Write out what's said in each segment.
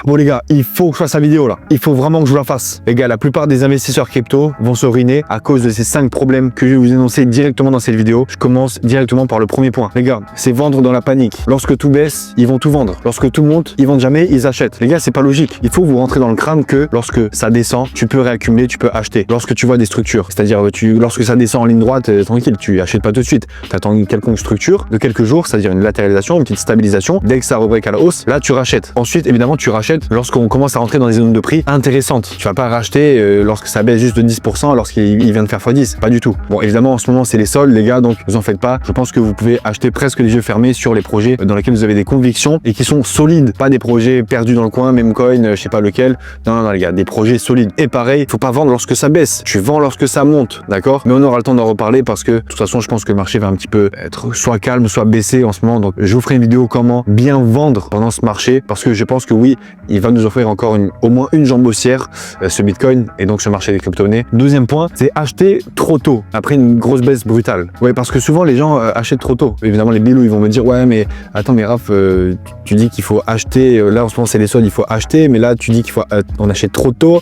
Bon les gars, il faut que je fasse la vidéo là. Il faut vraiment que je vous la fasse. Les gars, la plupart des investisseurs crypto vont se ruiner à cause de ces 5 problèmes que je vais vous énoncer directement dans cette vidéo. Je commence directement par le premier point. Les gars, c'est vendre dans la panique. Lorsque tout baisse, ils vont tout vendre. Lorsque tout monte, ils vendent jamais, ils achètent. Les gars, c'est pas logique. Il faut que vous rentrez dans le crâne que lorsque ça descend, tu peux réaccumuler, tu peux acheter. Lorsque tu vois des structures, c'est-à-dire lorsque ça descend en ligne droite, tranquille, tu achètes pas tout de suite. Tu attends une quelconque structure de quelques jours, c'est-à-dire une latéralisation, une petite stabilisation. Dès que ça rebreak à la hausse, là tu rachètes. Ensuite, évidemment, tu rachètes lorsqu'on commence à rentrer dans des zones de prix intéressantes. Tu vas pas racheter lorsque ça baisse juste de 10% lorsqu'il vient de faire x10. Pas du tout. Bon, évidemment, en ce moment, c'est les soldes, les gars, donc vous en faites pas. Je pense que vous pouvez acheter presque les yeux fermés sur les projets dans lesquels vous avez des convictions et qui sont solides. Pas des projets perdus dans le coin, même coin, je sais pas lequel. Non, les gars, des projets solides. Et pareil, faut pas vendre lorsque ça baisse. Tu vends lorsque ça monte, d'accord? Mais on aura le temps d'en reparler parce que de toute façon, je pense que le marché va un petit peu être soit calme, soit baissé en ce moment. Donc, je vous ferai une vidéo comment bien vendre pendant ce marché parce que je pense que oui, il va nous offrir encore au moins une jambe haussière, ce Bitcoin et donc ce marché des crypto-monnaies. Deuxième point, c'est acheter trop tôt après une grosse baisse brutale. Ouais, parce que souvent les gens achètent trop tôt. Évidemment, les bilous, ils vont me dire ouais, mais attends, mais Raph, tu dis qu'il faut acheter. Là, en ce moment, c'est les soldes, il faut acheter, mais là, tu dis qu'il faut on achète trop tôt.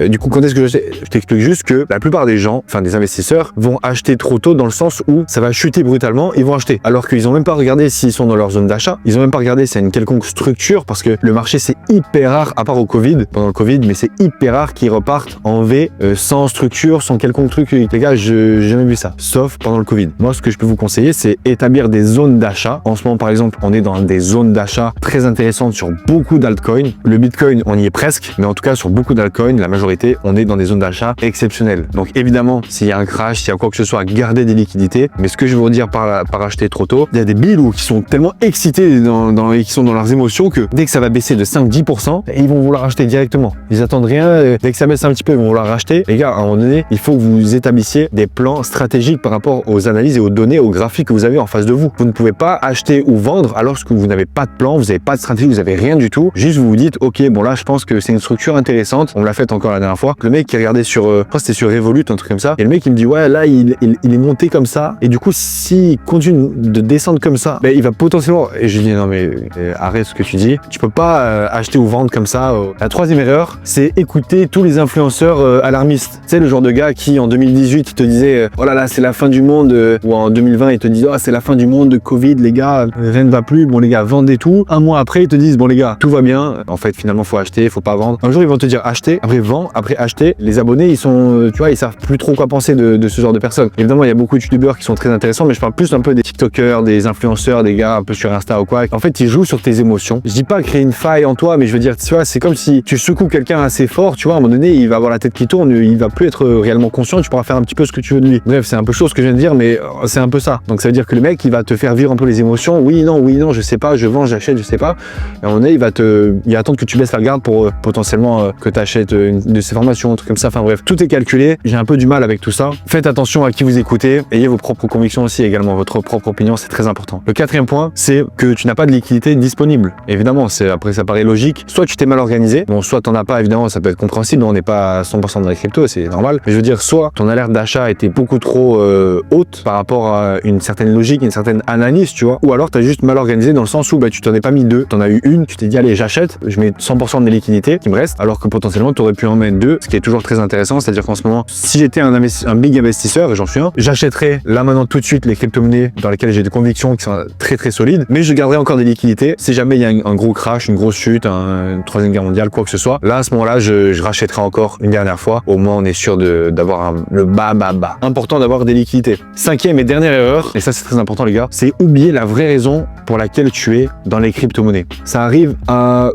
Du coup, quand est-ce que je t'explique juste que la plupart des gens, enfin des investisseurs, vont acheter trop tôt dans le sens où ça va chuter brutalement, ils vont acheter. Alors qu'ils n'ont même pas regardé s'ils sont dans leur zone d'achat, ils n'ont même pas regardé s'il y a une quelconque structure parce que le marché c'est hyper rare, à part au Covid, pendant le Covid, mais c'est hyper rare qu'ils repartent en V sans structure, sans quelconque truc. Les gars, j'ai jamais vu ça, sauf pendant le Covid. Moi, ce que je peux vous conseiller, c'est établir des zones d'achat. En ce moment, par exemple, on est dans des zones d'achat très intéressantes sur beaucoup d'altcoins. Le Bitcoin, on y est presque, mais en tout cas, sur beaucoup d'altcoins, la majorité, on est dans des zones d'achat exceptionnelles. Donc évidemment, s'il y a un crash, s'il y a quoi que ce soit, garder des liquidités. Mais ce que je veux vous dire par acheter trop tôt, il y a des bilous qui sont tellement excités et qui sont dans leurs émotions que dès que ça va baisser de 5-10%, ils vont vouloir acheter directement. Ils attendent rien. Dès que ça baisse un petit peu, ils vont vouloir racheter. Les gars, à un moment donné, il faut que vous établissiez des plans stratégiques par rapport aux analyses et aux données, aux graphiques que vous avez en face de vous. Vous ne pouvez pas acheter ou vendre alors que vous n'avez pas de plan, vous n'avez pas de stratégie, vous n'avez rien du tout. Juste vous vous dites, ok, bon là, je pense que c'est une structure intéressante. On l'a fait encore la dernière fois. Le mec qui regardait sur, je crois que c'était sur Revolut, un truc comme ça. Et le mec il me dit, ouais, là, il est monté comme ça. Et du coup, s'il continue de descendre comme ça, ben, il va potentiellement. Et je lui dis, non, mais arrête ce que tu dis. Tu peux pas acheter ou vendre comme ça. La troisième erreur, c'est écouter tous les influenceurs alarmistes. Tu sais, le genre de gars qui, en 2018, il te disait, oh là là, c'est la fin du monde. Ou en 2020, il te disait, oh, c'est la fin du monde de Covid, les gars, rien ne va plus. Bon, les gars, vendez tout. Un mois après, ils te disent, bon, les gars, tout va bien. En fait, finalement, faut acheter, faut pas vendre. Un jour, ils vont te dire acheter, après vends, après acheter. Les abonnés, ils sont, tu vois, ils savent plus trop quoi penser de ce genre de personnes. Évidemment, il y a beaucoup de youtubeurs qui sont très intéressants, mais je parle plus un peu des tiktokers, des influenceurs, des gars un peu sur Insta ou quoi. En fait, ils jouent sur tes émotions. Je dis pas créer une faille en toi, mais je veux dire, tu vois, c'est comme si tu secoues quelqu'un assez fort, tu vois, à un moment donné, il va avoir la tête qui tourne, il va plus être réellement conscient, tu pourras faire un petit peu ce que tu veux de lui. Bref, c'est un peu chaud ce que je viens de dire, mais c'est un peu ça. Donc ça veut dire que le mec, il va te faire vivre un peu les émotions. Oui, non, je sais pas, je vends, j'achète, je sais pas. Et à un moment donné, il va attendre que tu baisses la garde pour potentiellement que tu achètes une de ces formations, un truc comme ça. Enfin bref, tout est calculé. J'ai un peu du mal avec tout ça. Faites attention à qui vous écoutez. Ayez vos propres convictions aussi également. Votre propre opinion, c'est très important. Le quatrième point, c'est que tu n'as pas de liquidité disponible. Évidemment, après ça paraît logique. Soit tu t'es mal organisé. Bon, soit t'en as pas, évidemment, ça peut être compréhensible. On n'est pas à 100% dans les cryptos, c'est normal. Mais je veux dire, soit ton alerte d'achat était beaucoup trop haute par rapport à une certaine logique, une certaine analyse, tu vois. Ou alors tu as juste mal organisé dans le sens où tu t'en es pas mis deux. T'en as eu une, tu t'es dit allez, j'achète, je mets 100% de mes liquidités qui me restent, alors que potentiellement tu aurais pu en mettre deux, ce qui est toujours très intéressant. C'est-à-dire qu'en ce moment, si j'étais un big investisseur, et j'en suis un, j'achèterais là maintenant tout de suite les crypto-monnaies dans lesquelles j'ai des convictions qui sont très très solides, mais je garderai encore des liquidités si jamais il y a un gros crash, une grosse chute, une troisième guerre mondiale, quoi que ce soit. Là, à ce moment-là, je rachèterai encore une dernière fois. Au moins, on est sûr d'avoir le bas. Important d'avoir des liquidités. Cinquième et dernière erreur, et ça c'est très important les gars, c'est oublier la vraie raison pour laquelle tu es dans les crypto-monnaies. Ça arrive à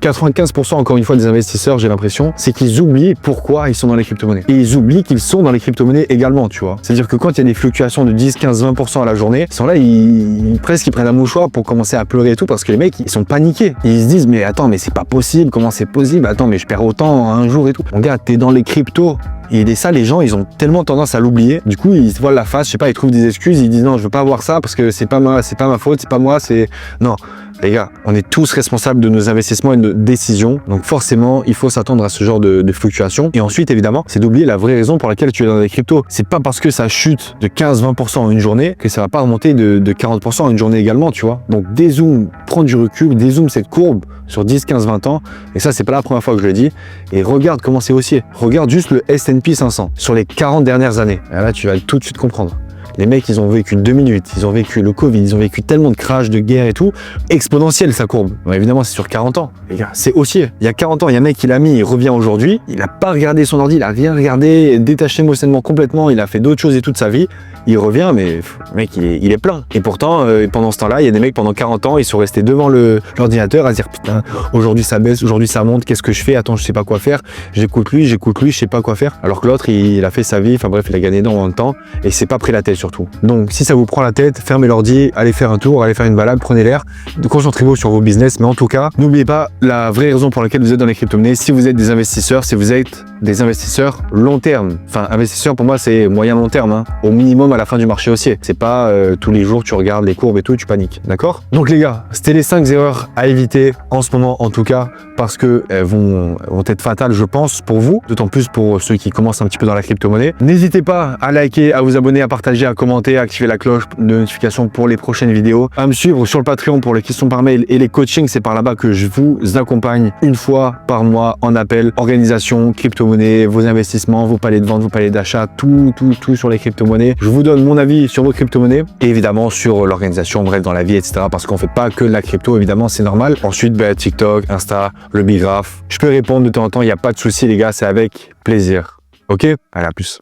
95% encore une fois des investisseurs, j'ai l'impression, c'est qu'ils oublient pourquoi ils sont dans les crypto-monnaies. Et ils oublient qu'ils sont dans les crypto-monnaies également, tu vois. C'est-à-dire que quand il y a des fluctuations de 10, 15, 20% à la journée, ils sont là, ils prennent un mouchoir pour commencer à pleurer et tout, parce que les mecs, ils sont paniqués. Ils se disent, mais attends, mais c'est pas possible, comment c'est possible? Attends, mais je perds autant en un jour et tout. Mon gars, t'es dans les cryptos. Et ça, les gens, ils ont tellement tendance à l'oublier. Du coup, ils se voilent la face, je sais pas, ils trouvent des excuses, ils disent non, je veux pas avoir ça parce que c'est pas ma faute, c'est pas moi, c'est... Non. Les gars, on est tous responsables de nos investissements et de nos décisions. Donc forcément, il faut s'attendre à ce genre de fluctuations. Et ensuite, évidemment, c'est d'oublier la vraie raison pour laquelle tu es dans les cryptos. C'est pas parce que ça chute de 15-20% en une journée que ça va pas remonter de 40% en une journée également, tu vois. Donc dézoome, prends du recul, dézoome cette courbe sur 10, 15, 20 ans. Et ça, c'est pas la première fois que je le dis. Et regarde comment c'est haussier. Regarde juste le S&P 500 sur les 40 dernières années. Et là, tu vas tout de suite comprendre. Les mecs, ils ont vécu 2008, ils ont vécu le Covid, ils ont vécu tellement de crash, de guerre et tout. Exponentielle, sa courbe. Bon, évidemment, c'est sur 40 ans. Les gars, c'est haussier. Il y a 40 ans, il y a un mec qui l'a mis, il revient aujourd'hui. Il n'a pas regardé son ordi, il a rien regardé, détaché émotionnellement complètement. Il a fait d'autres choses et toute sa vie. Il revient, mais le mec, il est plein. Et pourtant, pendant ce temps-là, il y a des mecs, pendant 40 ans, ils sont restés devant l'ordinateur à se dire, putain, aujourd'hui ça baisse, aujourd'hui ça monte, qu'est-ce que je fais? Attends, je sais pas quoi faire. J'écoute lui, je sais pas quoi faire. Alors que l'autre, il a fait sa vie, enfin bref, il a gagné énormément de temps et il s'est pas pris la tête surtout. Donc, si ça vous prend la tête, fermez l'ordi, allez faire un tour, allez faire une balade, prenez l'air, concentrez-vous sur vos business. Mais en tout cas, n'oubliez pas la vraie raison pour laquelle vous êtes dans les crypto-monnaies. Si vous êtes des investisseurs, si vous êtes des investisseurs long terme. Enfin, investisseur pour moi, c'est moyen long terme, hein, au minimum à la fin du marché haussier. C'est pas tous les jours tu regardes les courbes et tout, tu paniques, d'accord? Donc les gars, c'était les 5 erreurs à éviter en ce moment en tout cas, parce que elles vont être fatales, je pense, pour vous, d'autant plus pour ceux qui commencent un petit peu dans la crypto-monnaie. N'hésitez pas à liker, à vous abonner, à partager, à commenter, à activer la cloche de notification pour les prochaines vidéos, à me suivre sur le Patreon pour les questions par mail et les coachings. C'est par là-bas que je vous accompagne une fois par mois en appel, organisation, crypto-monnaie, vos investissements, vos paliers de vente, vos paliers d'achat, tout sur les crypto-monnaies. Je vous donne mon avis sur vos crypto-monnaies et évidemment sur l'organisation, bref, dans la vie, etc. Parce qu'on fait pas que de la crypto, évidemment, c'est normal. Ensuite, TikTok, Insta, le Bigraph. Je peux répondre de temps en temps, il n'y a pas de souci, les gars, c'est avec plaisir. Ok? Allez, à plus.